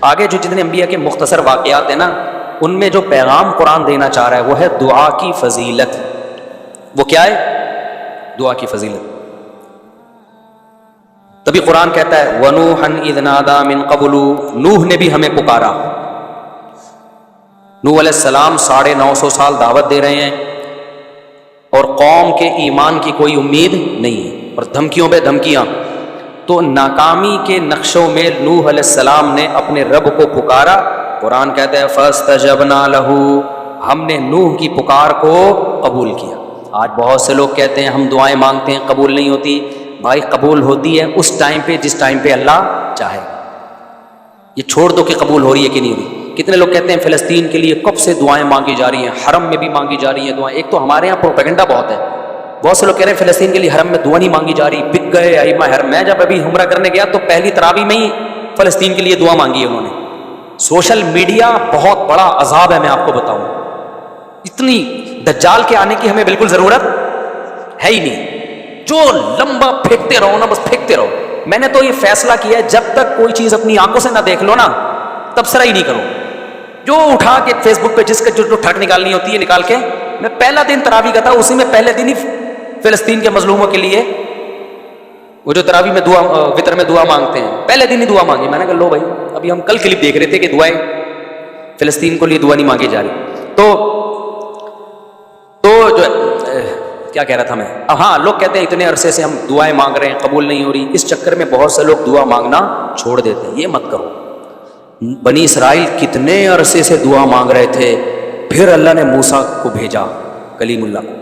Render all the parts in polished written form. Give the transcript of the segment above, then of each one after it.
آگے جو جتنے انبیاء کے مختصر واقعات ہیں نا، ان میں جو پیغام قرآن دینا چاہ رہا ہے وہ ہے دعا کی فضیلت. وہ کیا ہے؟ دعا کی فضیلت. تبھی قرآن کہتا ہے وَنُوحًا إِذْ نَادَىٰ مِن قَبْلُ، نوح نے بھی ہمیں پکارا. نوح علیہ السلام 950 سال دعوت دے رہے ہیں اور قوم کے ایمان کی کوئی امید نہیں ہے اور دھمکیوں پہ دھمکیاں. تو ناکامی کے نقشوں میں نوح علیہ السلام نے اپنے رب کو پکارا. قرآن کہتا ہے فَاسْتَجَبْنَا لَهُ، ہم نے نوح کی پکار کو قبول کیا. آج بہت سے لوگ کہتے ہیں ہم دعائیں مانگتے ہیں قبول نہیں ہوتی. بھائی قبول ہوتی ہے اس ٹائم پہ جس ٹائم پہ اللہ چاہے. یہ چھوڑ دو کہ قبول ہو رہی ہے کہ نہیں ہو رہی. کتنے لوگ کہتے ہیں فلسطین کے لیے کب سے دعائیں مانگی جا رہی ہیں، حرم میں بھی مانگی جا رہی ہیں دعائیں. ایک تو ہمارے یہاں پروپیگنڈا بہت ہے. بہت سے لوگ کہہ رہے ہیں فلسطین کے لیے حرم میں دعا نہیں مانگی جا رہی، بک گئے ائمہ حرم. میں جب ابھی عمرہ کرنے گیا تو پہلی تراویح میں ہی فلسطین کے لیے دعا مانگی ہے انہوں نے. سوشل میڈیا بہت بڑا عذاب ہے، میں آپ کو بتاؤں. اتنی دجال کے آنے کی ہمیں بالکل ضرورت ہے ہی نہیں. جو لمبا پھینکتے رہو نا، بس پھینکتے رہو. میں نے تو یہ فیصلہ کیا ہے جب تک کوئی چیز اپنی آنکھوں سے نہ دیکھ لو نا تبصرہ ہی نہیں کرو. جو اٹھا کے فیس بک پہ جس کا جو ٹھگ نکالنی ہوتی ہے نکال کے. میں پہلا دن تراویح کا تھا، اسی میں پہلے دن ہی فلسطین کے مظلوموں کے لیے وہ جو تراویح میں دعا وتر میں دعا مانگتے ہیں پہلے دن ہی دعا مانگی. میں نے کہا لو بھائی، ابھی ہم کل کلپ دیکھ رہے تھے کہ دعائیں فلسطین کو لیے دعا نہیں مانگی جا رہی. تو جو کیا کہہ رہا تھا میں، ہاں لوگ کہتے ہیں اتنے عرصے سے ہم دعائیں مانگ رہے ہیں قبول نہیں ہو رہی. اس چکر میں بہت سے لوگ دعا مانگنا چھوڑ دیتے ہیں. یہ مت کرو. بنی اسرائیل کتنے عرصے سے دعا مانگ رہے تھے، پھر اللہ نے موسیٰ کو بھیجا، کلیم اللہ کو.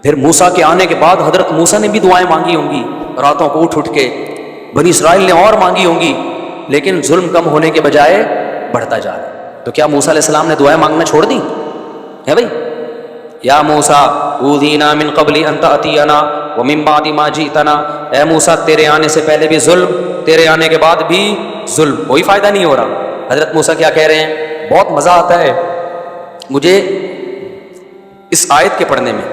پھر موسیٰ کے آنے کے بعد حضرت موسیٰ نے بھی دعائیں مانگی ہوں گی راتوں کو اٹھ کے. بنی اسرائیل نے اور مانگی ہوں گی، لیکن ظلم کم ہونے کے بجائے بڑھتا جا رہا. تو کیا موسیٰ علیہ السلام نے دعائیں مانگنا چھوڑ دی ہے بھائی؟ یا موسیٰ اوذینا من قبل ان تأتینا ومن بعد ما جئتنا، اے موسیٰ تیرے آنے سے پہلے بھی ظلم، تیرے آنے کے بعد بھی ظلم، کوئی فائدہ نہیں ہو رہا. حضرت موسیٰ کیا کہہ رہے ہیں؟ بہت مزہ آتا ہے مجھے اس آیت کے پڑھنے میں.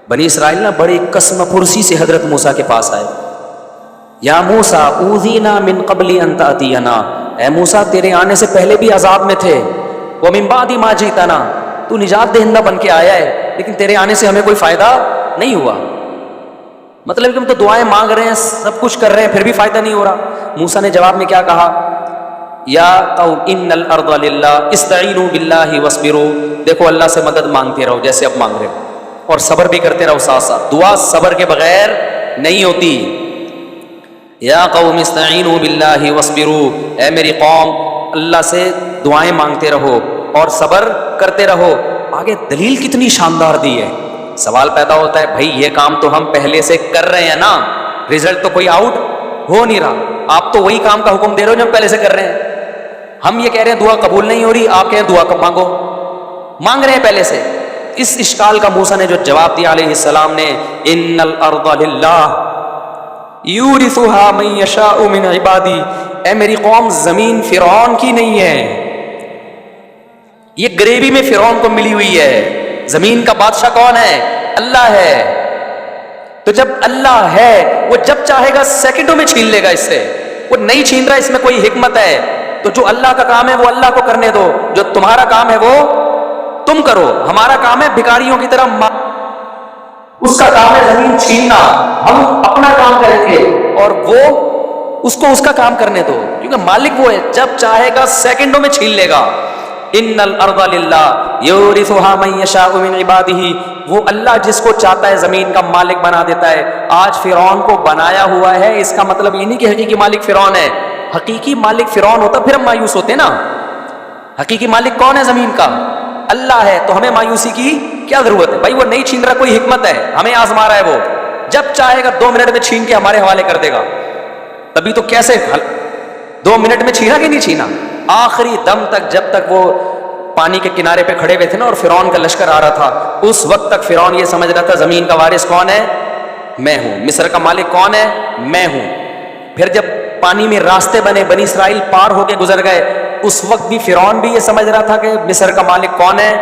بنی اسرائیل نا بڑی قسم پرسی سے حضرت موسیٰ کے پاس آئے. یا موسیٰ اوذینا من قبل ان تأتینا، اے موسیٰ تیرے آنے سے پہلے بھی عذاب میں تھے. ومن بعد ما جئتنا، تو نجات دہندہ بن کے آیا ہے لیکن تیرے آنے سے ہمیں کوئی فائدہ نہیں ہوا. مطلب کہ ہم تو دعائیں مانگ رہے ہیں، سب کچھ کر رہے ہیں، پھر بھی فائدہ نہیں ہو رہا. موسیٰ نے جواب میں کیا کہا؟ یا قوم ان الارض للہ استعینوا باللہ واصبروا، دیکھو اللہ سے مدد مانگتے رہو جیسے اب مانگ رہے ہو، اور صبر بھی کرتے رہو ساتھ ساتھ. دعا صبر کے بغیر نہیں ہوتی. یا قوم استعینوا باللہ واصبروا، اے میری قوم اللہ سے دعائیں مانگتے رہو اور صبر کرتے رہو. آگے دلیل کتنی شاندار دی ہے. سوال پیدا ہوتا ہے بھائی یہ کام تو ہم پہلے سے کر رہے ہیں نا، رزلٹ تو کوئی آؤٹ ہو نہیں رہا. آپ تو وہی کام کا حکم دے رہے ہو جو ہم پہلے سے کر رہے ہیں. ہم یہ کہہ رہے ہیں دعا قبول نہیں ہو رہی، آپ کہہ رہے ہیں دعا کب مانگو، مانگ رہے ہیں پہلے سے. اس اشکال کا موسیٰ نے جو جواب دیا علیہ السلام نے، ان الارض للہ یورثها من یشاء من عبادی، اے میری قوم زمین فرعون کی نہیں ہے، یہ گریوی میں فرعون کو ملی ہوئی ہے. زمین کا بادشاہ کون ہے؟ اللہ ہے. تو جب اللہ ہے وہ جب چاہے گا سیکنڈوں میں چھین لے گا اس سے. وہ نہیں چھین رہا، اس میں کوئی حکمت ہے. تو جو اللہ کا کام ہے وہ اللہ کو کرنے دو، جو تمہارا کام ہے وہ تم کرو. ہمارا کام ہے بھکاریوں کی طرح، اس کا کام ہے زمین چھیننا، ہم اپنا کام کریں گے اور وہ اس کو اس کا کام کرنے دو، کیونکہ مالک وہ ہے، جب چاہے گا سیکنڈوں میں چھین لے گا. ان الارض للہ یورثها من یشاء من عبادہ، وہ اللہ جس کو چاہتا ہے زمین کا مالک بنا دیتا ہے. آج فرعون کو بنایا ہوا ہے، اس کا مطلب یہ نہیں کہ حقیقی مالک فرعون ہے. حقیقی مالک فرعون ہوتا پھر ہم مایوس ہوتے نا. حقیقی مالک کون ہے زمین کا؟ اللہ ہے. تو ہمیں مایوسی کی کیا ضرورت ہے بھائی؟ وہ نہیں چھین رہا، کوئی حکمت ہے، ہمیں آزما رہا ہے. وہ جب چاہے گا 2 منٹ میں چھین کے ہمارے حوالے کر دے گا. تبھی تو کیسے 2 منٹ میں چھینا کہ نہیں چھینا؟ آخری دم تک، جب تک وہ پانی کے کنارے پہ کھڑے ہوئے تھے نا اور فرعون کا لشکر آ رہا تھا، اس وقت تک فرعون یہ سمجھ رہا تھا زمین کا وارث کون ہے؟ میں ہوں. مصر کا مالک کون ہے؟ میں ہوں. پھر جب پانی میں راستے بنے، بنی اسرائیل پار ہو کے گزر گئے، اس وقت بھی فرعون بھی یہ سمجھ رہا تھا کہ مصر کا مالک کون ہے؟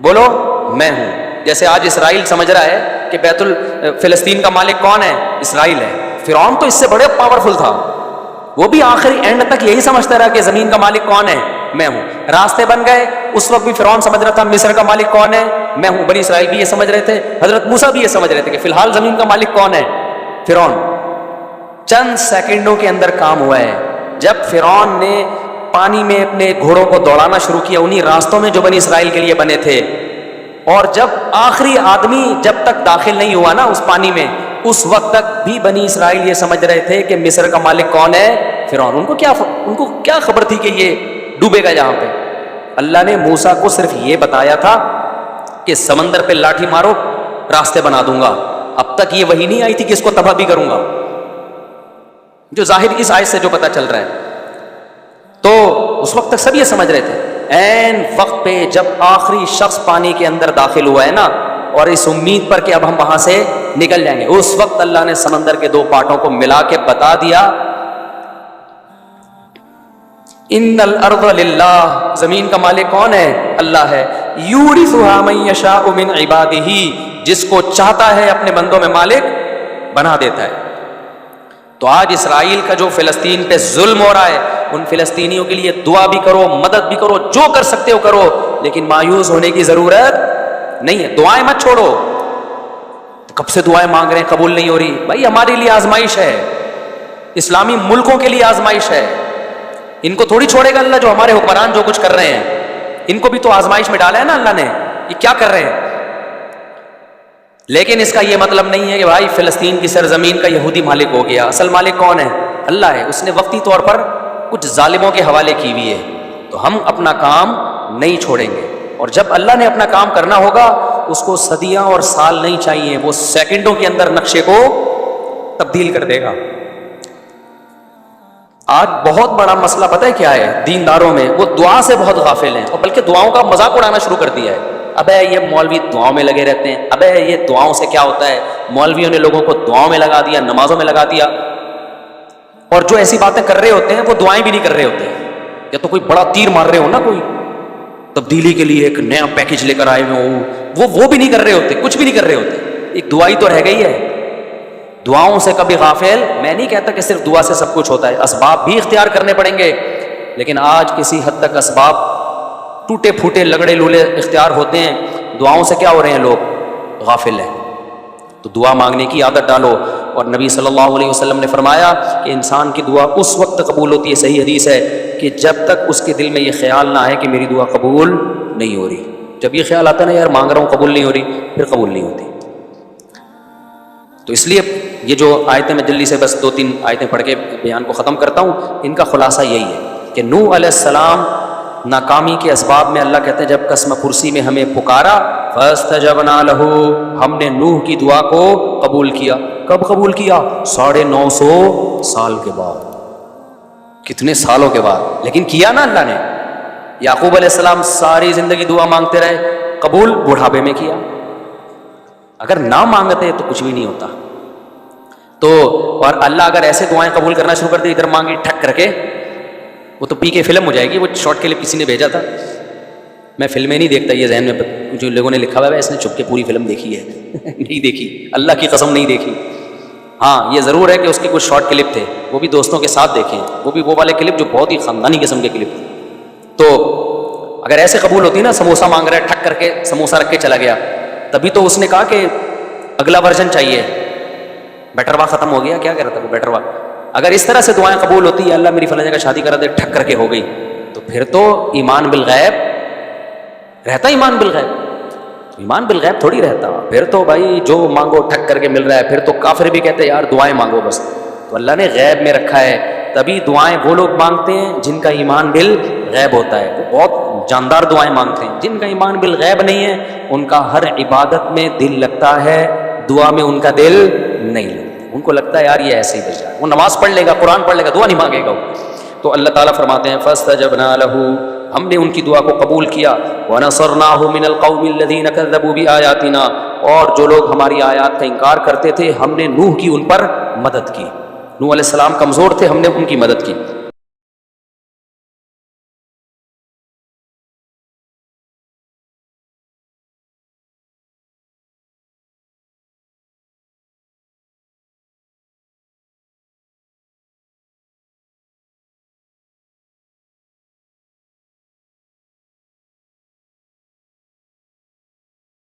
بولو میں ہوں. جیسے آج اسرائیل سمجھ رہا ہے کہ فلسطین کا مالک کون ہے؟ اسرائیل ہے. فرعون تو اس سے بڑے پاورفل تھا. وہ بھی آخری اینڈ تک یہی سمجھتا رہا کہ زمین کا مالک کون ہے؟ میں ہوں. راستے بن گئے. اس وقت بھی فرعون سمجھ رہا تھا مصر کا مالک کون ہے؟ میں ہوں. بنی اسرائیل بھی یہ سمجھ رہے تھے. حضرت موسیٰ بھی یہ سمجھ رہے تھے کہ فی الحال زمین کا مالک کون ہے؟ فرعون. چند سیکنڈوں کے اندر کام ہوا ہے. جب فرعون نے پانی میں اپنے گھوڑوں کو دوڑانا شروع کیا انہی راستوں میں جو بنی اسرائیل کے لیے بنے تھے، اور جب آخری آدمی جب تک داخل نہیں ہوا نا اس پانی میں، اس وقت تک بھی بنی اسرائیل یہ سمجھ رہے تھے کہ مصر کا مالک کون ہے؟ فرعون. ان کو کیا خبر تھی کہ یہ ڈوبے گا یہاں پہ؟ اللہ نے موسیٰ کو صرف یہ بتایا تھا کہ سمندر پہ لاٹھی مارو راستے بنا دوں گا. اب تک یہ وحی نہیں آئی تھی کہ اس کو تباہ بھی کروں گا، جو ظاہر اس آیت سے جو پتہ چل رہا ہے. تو اس وقت تک سب یہ سمجھ رہے تھے. عین وقت پہ جب آخری شخص پانی کے اندر داخل ہوا ہے نا، اور اس امید پر کہ اب ہم وہاں سے نکل جائیں گے، اس وقت اللہ نے سمندر کے دو پارٹوں کو ملا کے بتا دیا ان الارض للہ، زمین کا مالک کون ہے؟ اللہ ہے. یورثها من یشاء من عبادہ، جس کو چاہتا ہے اپنے بندوں میں مالک بنا دیتا ہے. تو آج اسرائیل کا جو فلسطین پہ ظلم ہو رہا ہے، ان فلسطینیوں کے لیے دعا بھی کرو، مدد بھی کرو، جو کر سکتے ہو کرو، لیکن مایوس ہونے کی ضرورت نہیں ہے. دعائیں مت چھوڑو. کب سے دعائیں مانگ رہے ہیں، قبول نہیں ہو رہی. بھائی ہمارے لیے آزمائش ہے، اسلامی ملکوں کے لیے آزمائش ہے. ان کو تھوڑی چھوڑے گا اللہ، جو ہمارے حکمران جو کچھ کر رہے ہیں. ان کو بھی تو آزمائش میں ڈالا ہے نا اللہ نے. یہ کیا کر رہے ہیں؟ لیکن اس کا یہ مطلب نہیں ہے کہ بھائی فلسطین کی سرزمین کا یہودی مالک ہو گیا. اصل مالک کون ہے؟ اللہ ہے. اس نے وقتی طور پر کچھ ظالموں کے حوالے کی ہوئی ہے، تو ہم اپنا کام نہیں چھوڑیں گے. اور جب اللہ نے اپنا کام کرنا ہوگا، اس کو صدیاں اور سال نہیں چاہیے، وہ سیکنڈوں کے اندر نقشے کو تبدیل کر دے گا. آج بہت بڑا مسئلہ پتہ ہے کیا ہے دینداروں میں؟ وہ دعا سے بہت غافل ہیں، اور بلکہ دعاؤں کا مذاق اڑانا شروع کر دیا ہے. ابے یہ مولوی دعاؤں میں لگے رہتے ہیں، ابے یہ دعاؤں سے کیا ہوتا ہے؟ مولویوں نے لوگوں کو دعاؤں میں لگا دیا، نمازوں میں لگا دیا. اور جو ایسی باتیں کر رہے ہوتے ہیں وہ دعائیں بھی نہیں کر رہے ہوتے. یا تو کوئی بڑا تیر مار رہے ہو نا، کوئی تبدیلی کے لیے ایک نیا پیکج لے کر آئے ہوئے ہوں، وہ بھی نہیں کر رہے ہوتے، کچھ بھی نہیں کر رہے ہوتے. ایک دعائی تو رہ گئی ہے. دعاؤں سے کبھی غافل. میں نہیں کہتا کہ صرف دعا سے سب کچھ ہوتا ہے، اسباب بھی اختیار کرنے پڑیں گے، لیکن آج کسی حد تک اسباب ٹوٹے پھوٹے لگڑے لولے اختیار ہوتے ہیں. دعاؤں سے کیا ہو رہے ہیں؟ لوگ غافل ہیں. تو دعا مانگنے کی عادت ڈالو. اور نبی صلی اللہ علیہ وسلم نے فرمایا کہ انسان کی دعا اس وقت قبول ہوتی ہے، صحیح حدیث ہے، کہ جب تک اس کے دل میں یہ خیال نہ آئے کہ میری دعا قبول نہیں ہو رہی. جب یہ خیال آتا ہے نا یار مانگ رہا ہوں قبول نہیں ہو رہی، پھر قبول نہیں ہوتی. تو اس لیے یہ جو آیتیں میں جلدی سے بس 2-3 آیتیں پڑھ کے بیان کو ختم کرتا ہوں. ان کا خلاصہ یہی ہے کہ نوح علیہ السلام ناکامی کے اسباب میں اللہ کہتے ہیں جب قسم کرسی میں ہمیں پکارا فاستجبنا لہ، ہم نے نوح کی دعا کو قبول کیا. کب قبول کیا؟ 950 سال کے بعد. کتنے سالوں کے بعد، لیکن کیا نا اللہ نے. یعقوب علیہ السلام ساری زندگی دعا مانگتے رہے، قبول بڑھاپے میں کیا. اگر نہ مانگتے تو کچھ بھی نہیں ہوتا. تو اور اللہ اگر ایسے دعائیں قبول کرنا شروع کر دے، ادھر مانگی ٹھک کر کے، وہ تو پی کے فلم ہو جائے گی. وہ شارٹ کلپ کسی نے بھیجا تھا، میں فلمیں نہیں دیکھتا، یہ ذہن میں جو لوگوں نے لکھا ہوا ہے اس نے چھپ کے پوری فلم دیکھی ہے. نہیں دیکھی، اللہ کی قسم نہیں دیکھی. ہاں یہ ضرور ہے کہ اس کے کچھ شارٹ کلپ تھے، وہ بھی دوستوں کے ساتھ دیکھیں، وہ بھی وہ والے کلپ جو بہت ہی خاندانی قسم کے کلپ تھے. تو اگر ایسے قبول ہوتی نا، سموسہ مانگ رہا ہے ٹھک کر کے سموسہ رکھ کے چلا گیا، تبھی تو اس نے کہا کہ اگلا ورژن چاہیے. بیٹر وا ختم ہو گیا، کیا کہہ رہا تھا وہ بیٹر وا. اگر اس طرح سے دعائیں قبول ہوتی ہے، اللہ میری فلاں جگہ شادی کرا دے، ٹھک کر کے ہو گئی، تو پھر تو ایمان بالغیب رہتا. ایمان بالغیب، ایمان بالغیب تھوڑی رہتا. پھر تو بھائی جو مانگو ٹھک کر کے مل رہا ہے. پھر تو کافر بھی کہتے ہیں یار دعائیں مانگو بس. تو اللہ نے غیب میں رکھا ہے، تبھی دعائیں وہ لوگ مانگتے ہیں جن کا ایمان بالغیب ہوتا ہے. وہ بہت جاندار دعائیں مانگتے ہیں. جن کا ایمان بالغیب نہیں ہے، ان کا ہر عبادت میں دل لگتا ہے، دعا میں ان کا دل نہیں لگتا. ان کو لگتا ہے یار یہ ایسے ہی بچ جائے، وہ نماز پڑھ لے گا، قرآن پڑھ لے گا، دعا نہیں مانگے گا. تو اللہ تعالیٰ فرماتے ہیں فاستجبنا لہ، ہم نے ان کی دعا کو قبول کیا. وَنَصَرْنَاهُ مِنَ الْقَوْمِ الَّذِينَ كَذَّبُوا بِآيَاتِنَا، اور جو لوگ ہماری آیات کا انکار کرتے تھے، ہم نے نوح کی ان پر مدد کی. نوح علیہ السلام کمزور تھے، ہم نے ان کی مدد کی.